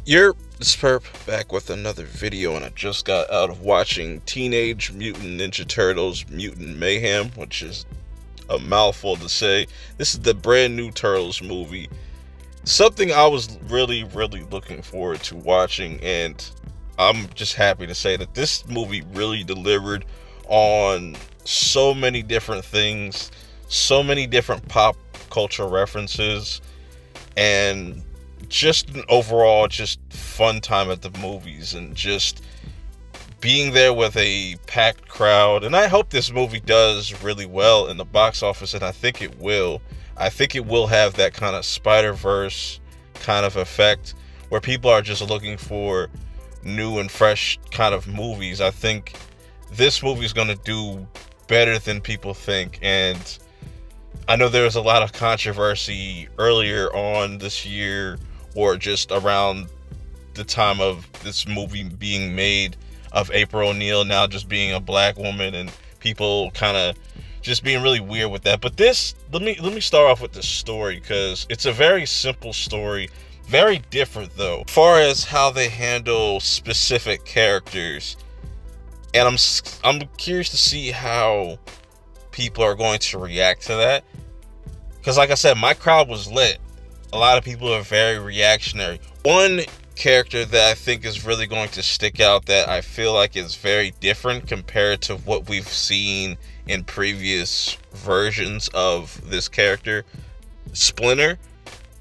This perp back with another video, and I just got out of watching Teenage Mutant Ninja Turtles Mutant Mayhem, which is a mouthful to say. This is the brand new Turtles movie. Something I was really looking forward to watching, and I'm just happy to say that this movie really delivered on so many different things, so many different pop culture references, and just an overall just fun time at the movies, and just being there with a packed crowd. And I hope this movie does really well in the box office, and I think it will. I think it will have that kind of Spider-Verse kind of effect where people are just looking for new and fresh kind of movies. I think this movie is going to do better than people think, and I know there was a lot of controversy earlier on this year, or just around the time of this movie being made, of April O'Neil now just being a black woman, and people kind of just being really weird with that. But this, let me start off with the story, because it's a very simple story, very different though, as far as how they handle specific characters. And I'm curious to see how people are going to react to that, because like I said, my crowd was lit. A lot of people are very reactionary. One character that I think is really going to stick out, that I feel like is very different compared to what we've seen in previous versions of this character, Splinter.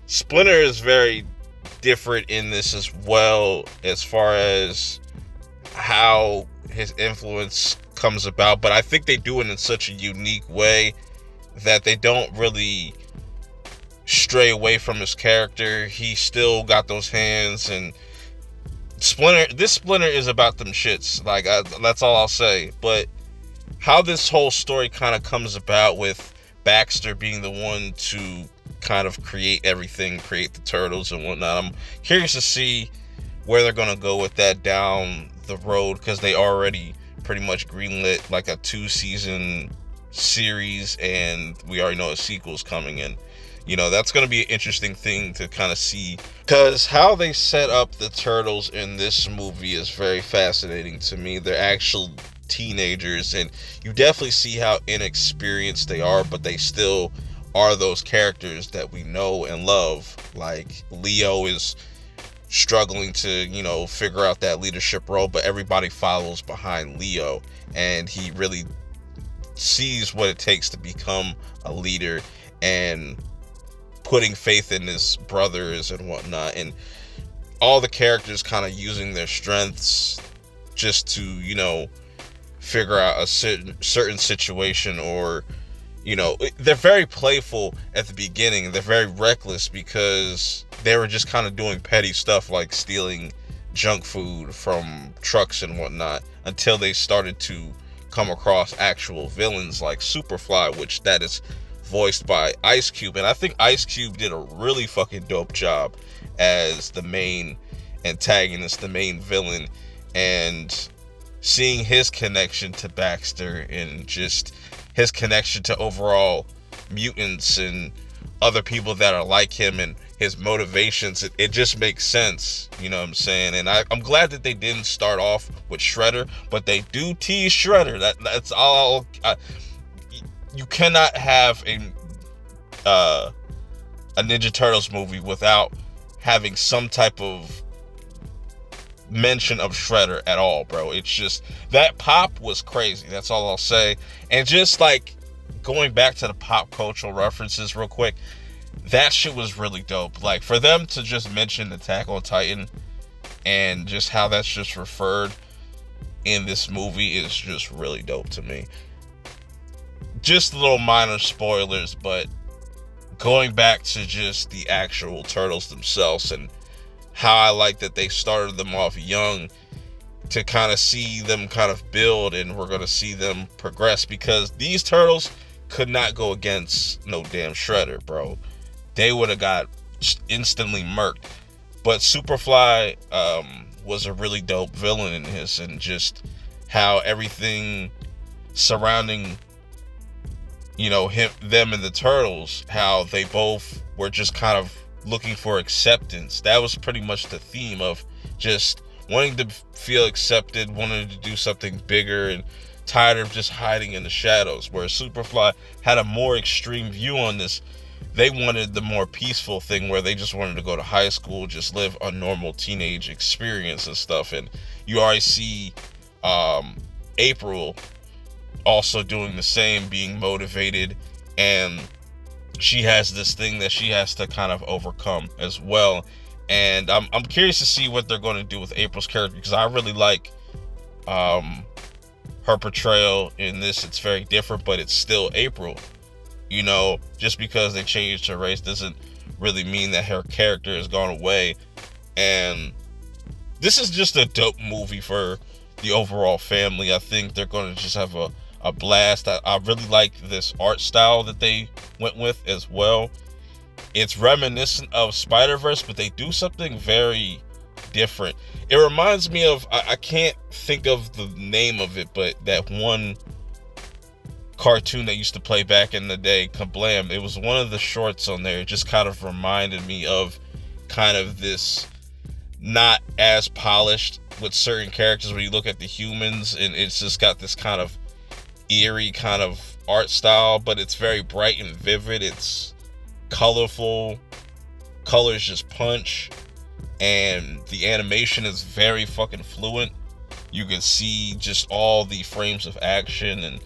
Splinter is very different in this as well, as far as how his influence comes about, but I think they do it in such a unique way that they don't really stray away from his character. He still got those hands, and this Splinter is about them shits. Like, that's all I'll say. But how this whole story kind of comes about, with Baxter being the one to kind of create everything, create the turtles and whatnot, I'm curious to see where they're gonna go with that down the road, because they already pretty much greenlit like a 2-season series, and we already know a sequel's coming in. You know, that's going to be an interesting thing to kind of see, because how they set up the turtles in this movie is very fascinating to me. They're actual teenagers, and you definitely see how inexperienced they are, but they still are those characters that we know and love. Like, Leo is struggling to, figure out that leadership role, but everybody follows behind Leo, and he really sees what it takes to become a leader, and putting faith in his brothers and whatnot, and all the characters kind of using their strengths just to, figure out a certain situation, or, they're very playful at the beginning. They're very reckless, because they were just kind of doing petty stuff like stealing junk food from trucks and whatnot, until they started to come across actual villains like Superfly, which that is voiced by Ice Cube. And I think Ice Cube did a really fucking dope job as the main antagonist, the main villain, and seeing his connection to Baxter, and just his connection to overall mutants and other people that are like him, and his motivations, it just makes sense, you know what I'm saying? And I'm glad that they didn't start off with Shredder, but they do tease Shredder. That's all. You cannot have a Ninja Turtles movie without having some type of mention of Shredder at all, bro. It's just, that pop was crazy. That's all I'll say. And just like going back to the pop cultural references real quick, that shit was really dope. Like, for them to just mention Attack on Titan, and just how that's just referred in this movie, is just really dope to me. Just little minor spoilers, but going back to just the actual turtles themselves, and how I like that they started them off young, to kind of see them kind of build, and we're going to see them progress, because these turtles could not go against no damn Shredder, bro. They would have got instantly murked. But Superfly was a really dope villain in this, and just how everything surrounding them and the turtles, how they both were just kind of looking for acceptance. That was pretty much the theme of just wanting to feel accepted, wanting to do something bigger, and tired of just hiding in the shadows. Whereas Superfly had a more extreme view on this. They wanted the more peaceful thing where they just wanted to go to high school, just live a normal teenage experience and stuff. And you already see April also doing the same, being motivated, and she has this thing that she has to kind of overcome as well. And I'm curious to see what they're going to do with April's character, because I really like her portrayal in this. It's very different, but it's still April. You know, just because they changed her race doesn't really mean that her character has gone away. And this is just a dope movie for the overall family. I think they're going to just have a blast. I really like this art style that they went with as well. It's reminiscent of Spider-Verse, but they do something very different. It reminds me of, I can't think of the name of it, but that one cartoon that used to play back in the day, Kablam. It was one of the shorts on there. It just kind of reminded me of kind of this not as polished with certain characters when you look at the humans, and it's just got this kind of eerie kind of art style, but it's very bright and vivid. It's colorful, colors just punch, and the animation is very fucking fluent. You can see just all the frames of action, and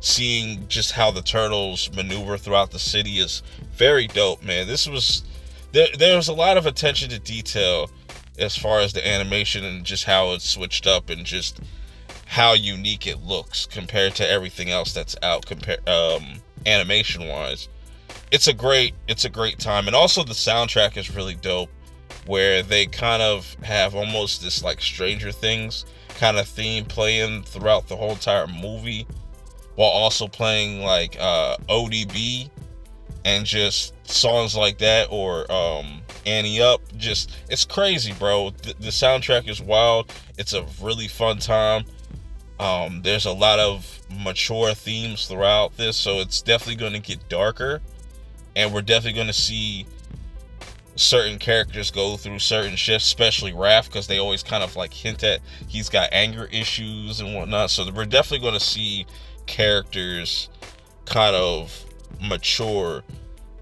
seeing just how the turtles maneuver throughout the city is very dope, man. This was there was a lot of attention to detail as far as the animation and just how it's switched up and just how unique it looks compared to everything else that's out animation wise. It's a great time. And also the soundtrack is really dope, where they kind of have almost this like Stranger Things kind of theme playing throughout the whole entire movie, while also playing like ODB and just songs like that, or Annie Up. Just, it's crazy, bro. The soundtrack is wild. It's a really fun time. There's a lot of mature themes throughout this, so it's definitely going to get darker, and we're definitely going to see certain characters go through certain shifts, especially Raph, because they always kind of like hint at he's got anger issues and whatnot. So we're definitely going to see characters kind of mature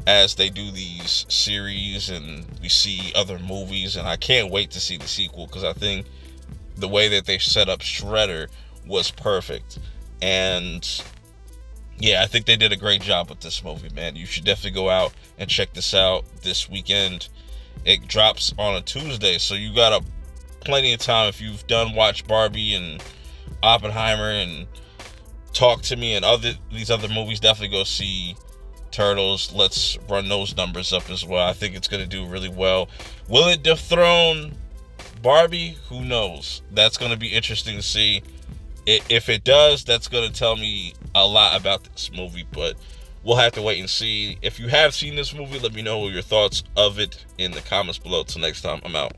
as they do these series and we see other movies. And I can't wait to see the sequel, because I think the way that they set up Shredder was perfect. And yeah, I think they did a great job with this movie, man. You should definitely go out and check this out this weekend. It drops on a Tuesday, so you got plenty of time. If you've watched Barbie and Oppenheimer and Talk to Me and these other movies, definitely go see Turtles. Let's run those numbers up as well. I think it's going to do really well. Will it dethrone Barbie? Who knows? That's going to be interesting to see. If it does, that's going to tell me a lot about this movie, but we'll have to wait and see. If you have seen this movie, let me know your thoughts of it in the comments below. Till next time, I'm out.